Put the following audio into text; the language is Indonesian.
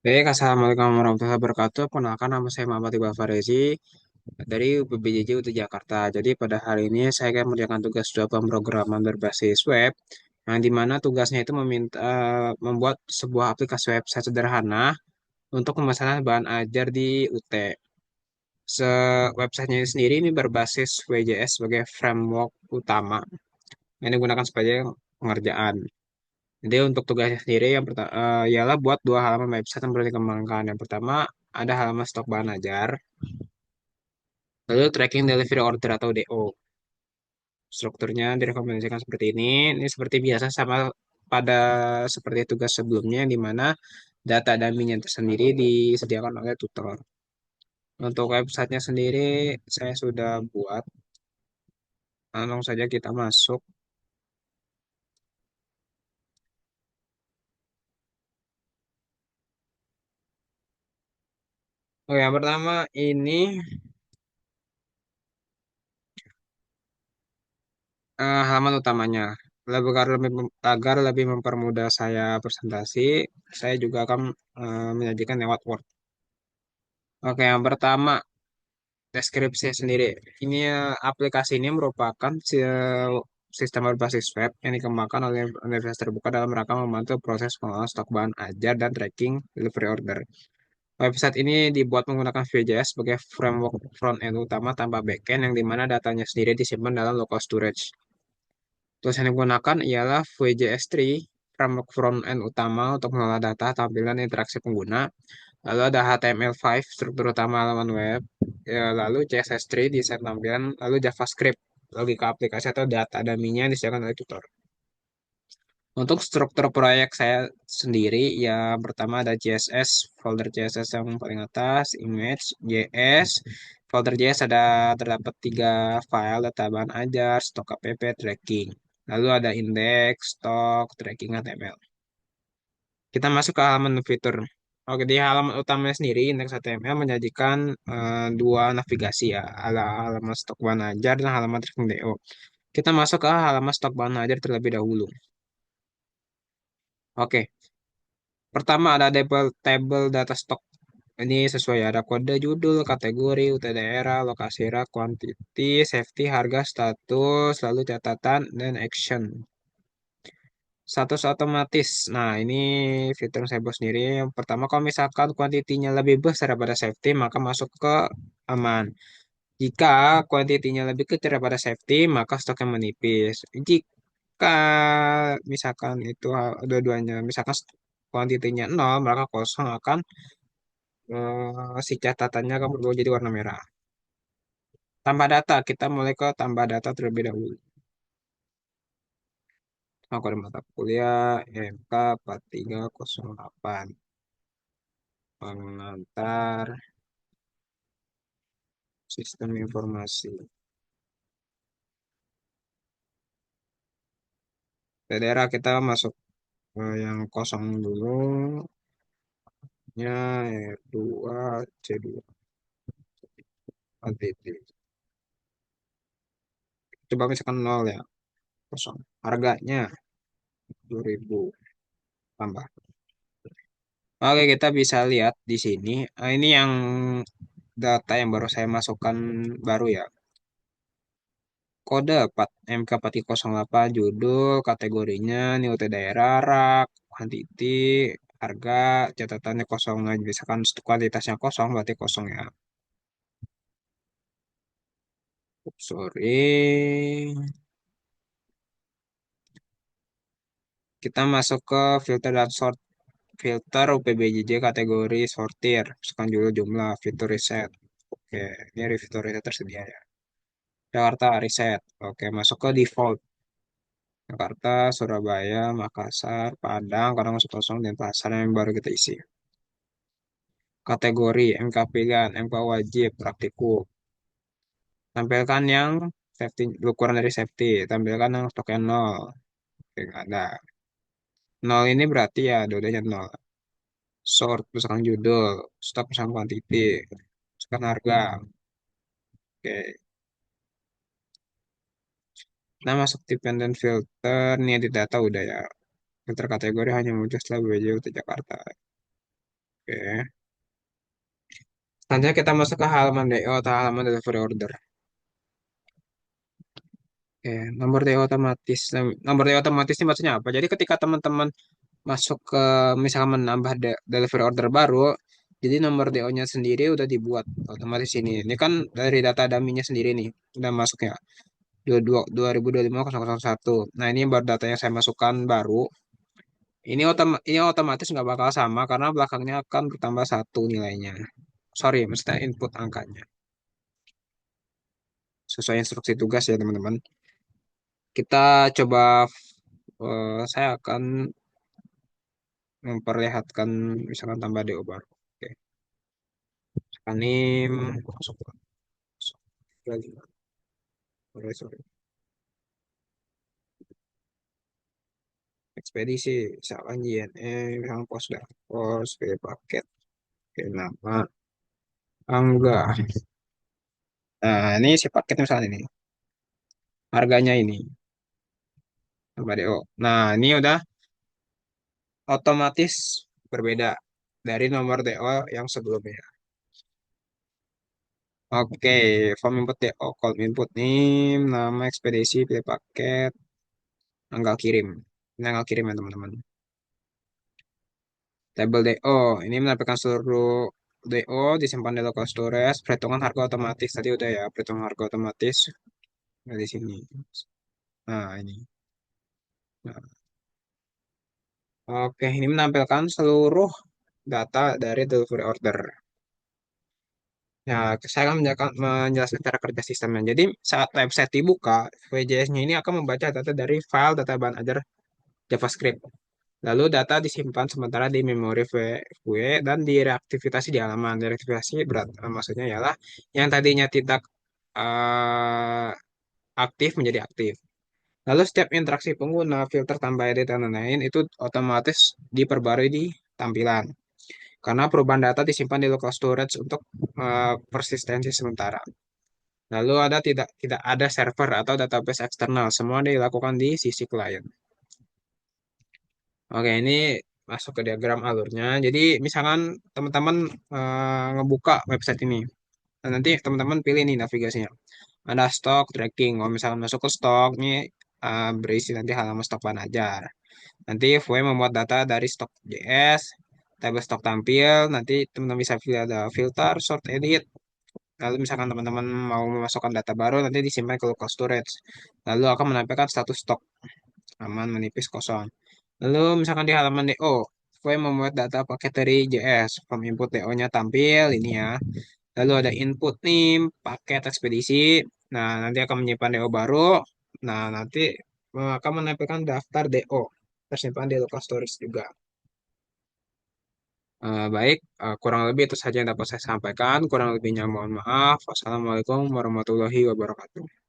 Baik, Assalamualaikum warahmatullahi wabarakatuh. Perkenalkan nama saya Muhammad Iqbal Farezi dari UPBJJ UT Jakarta. Jadi pada hari ini saya akan mengerjakan tugas dua pemrograman berbasis web, yang dimana tugasnya itu meminta membuat sebuah aplikasi website sederhana untuk pemesanan bahan ajar di UT. Websitenya sendiri ini berbasis WJS sebagai framework utama yang digunakan sebagai pengerjaan. Jadi untuk tugasnya sendiri yang pertama ialah buat dua halaman website yang perlu dikembangkan. Yang pertama ada halaman stok bahan ajar, lalu tracking delivery order atau DO. Strukturnya direkomendasikan seperti ini. Ini seperti biasa sama pada seperti tugas sebelumnya di mana data dummy-nya tersendiri disediakan oleh tutor. Untuk websitenya sendiri saya sudah buat. Langsung saja kita masuk. Oh, yang pertama ini halaman utamanya. Agar lebih mempermudah saya presentasi, saya juga akan menyajikan lewat Word. Oke, yang pertama deskripsi sendiri. Ini aplikasi ini merupakan sistem berbasis web yang dikembangkan oleh universitas terbuka dalam rangka membantu proses pengelolaan stok bahan ajar dan tracking delivery order. Website ini dibuat menggunakan Vue.js sebagai framework front-end utama tanpa backend yang dimana datanya sendiri disimpan dalam local storage. Tools yang digunakan ialah Vue.js3, framework front-end utama untuk mengelola data, tampilan, interaksi pengguna. Lalu ada HTML5, struktur utama halaman web. Ya, lalu CSS3, desain tampilan. Lalu JavaScript, logika aplikasi atau data dummy-nya yang disediakan oleh tutor. Untuk struktur proyek saya sendiri, ya pertama ada CSS, folder CSS yang paling atas, image, JS. Folder JS ada terdapat tiga file, data bahan ajar, stok KPP, tracking. Lalu ada index, stok, tracking HTML. Kita masuk ke halaman fitur. Oke, di halaman utamanya sendiri, indeks HTML menyajikan dua navigasi ya, ala halaman stok bahan ajar dan halaman tracking DO. Kita masuk ke halaman stok bahan ajar terlebih dahulu. Oke, pertama ada table data stock. Ini sesuai ada kode judul, kategori, UT daerah, lokasi rak, quantity, safety, harga, status, lalu catatan, dan action. Status otomatis. Nah, ini fitur yang saya buat sendiri. Yang pertama, kalau misalkan kuantitinya lebih besar daripada safety, maka masuk ke aman. Jika kuantitinya lebih kecil daripada safety, maka stoknya menipis. Jika misalkan itu dua-duanya, misalkan kuantitinya nol, maka kosong akan si catatannya akan berubah jadi warna merah. Tambah data, kita mulai ke tambah data terlebih dahulu. Kode mata kuliah MK 4308. Pengantar sistem informasi. Daerah kita masuk ke yang kosong dulu. Nya R2, C2, ATT. Coba misalkan 0 ya, kosong. Harganya 2000 tambah. Oke, kita bisa lihat di sini. Ini yang data yang baru saya masukkan baru ya. Kode 4 MK4308 judul, kategorinya, nilai daerah, rak, quantity, harga, catatannya kosong aja. Misalkan kuantitasnya kosong berarti kosong ya. Oops, sorry. Kita masuk ke filter dan sort. Filter UPBJJ kategori sortir. Misalkan jumlah, fitur riset. Oke, ini fitur riset tersedia ya. Jakarta riset. Oke, masuk ke default. Jakarta, Surabaya, Makassar, Padang, kadang masuk kosong, dan pasar yang baru kita isi. Kategori MK pilihan, MK wajib, praktikum. Tampilkan yang safety, ukuran dari safety. Tampilkan yang stoknya 0. Oke, nggak ada. 0 ini berarti ya dua-duanya 0. Sort, misalkan judul. Stok, misalkan quantity. Misalkan harga. Oke. Nah, masuk dependent filter. Ini edit data udah ya. Filter kategori hanya muncul setelah BWJ Jakarta. Oke. Selanjutnya kita masuk ke halaman DO atau halaman delivery order. Oke, nomor DO otomatis. Nomor DO otomatis ini maksudnya apa? Jadi ketika teman-teman masuk ke misalkan menambah delivery order baru, jadi nomor DO-nya sendiri udah dibuat otomatis ini. Ini kan dari data dummy-nya sendiri nih, udah masuk ya. 2025-001. Nah, ini baru data yang saya masukkan baru. Ini otomatis nggak bakal sama karena belakangnya akan bertambah satu nilainya. Sorry, maksudnya input angkanya. Sesuai instruksi tugas ya teman-teman. Kita coba, saya akan memperlihatkan misalkan tambah DO baru. Oke, misalkan ini masuk, masuk lagi. Sorry, sorry. Ekspedisi, misalkan JNE, misalkan pos data, pos, pilih paket, oke, nama, angga. Nah, ini si paket misalnya ini. Harganya ini, tambah DO. Nah, ini udah otomatis berbeda dari nomor DO yang sebelumnya. Oke, form input DO, call input name, nama ekspedisi, pilih paket, tanggal kirim. Ini tanggal kirim ya teman-teman. Tabel DO, ini menampilkan seluruh DO disimpan di local storage, perhitungan harga otomatis. Tadi udah ya, perhitungan harga otomatis. Nah, di sini. Nah, ini. Nah, oke, ini menampilkan seluruh data dari delivery order. Ya, saya akan menjelaskan cara kerja sistemnya. Jadi, saat website dibuka, VJS-nya ini akan membaca data dari file data bahan ajar JavaScript. Lalu data disimpan sementara di memori VW dan direaktivasi di halaman. Direaktivasi berat, maksudnya ialah yang tadinya tidak eh, aktif menjadi aktif. Lalu setiap interaksi pengguna, filter tambah edit dan lain-lain itu otomatis diperbarui di tampilan. Karena perubahan data disimpan di local storage untuk persistensi sementara. Lalu ada tidak ada server atau database eksternal, semua dilakukan di sisi klien. Oke, ini masuk ke diagram alurnya. Jadi misalkan teman-teman ngebuka website ini. Nah, nanti teman-teman pilih nih navigasinya. Ada stok tracking. Kalau misalkan masuk ke stok, ini berisi nanti halaman stok bahan ajar. Nanti VW membuat data dari stok JS, tabel stok tampil. Nanti teman-teman bisa pilih ada filter, sort, edit. Lalu misalkan teman-teman mau memasukkan data baru, nanti disimpan ke local storage. Lalu akan menampilkan status stok aman, menipis, kosong. Lalu misalkan di halaman DO, saya membuat data paket dari JS. Form input DO-nya tampil ini ya. Lalu ada input name, paket ekspedisi. Nah, nanti akan menyimpan DO baru. Nah, nanti akan menampilkan daftar DO tersimpan di local storage juga. Baik, kurang lebih itu saja yang dapat saya sampaikan. Kurang lebihnya mohon maaf. Wassalamualaikum warahmatullahi wabarakatuh.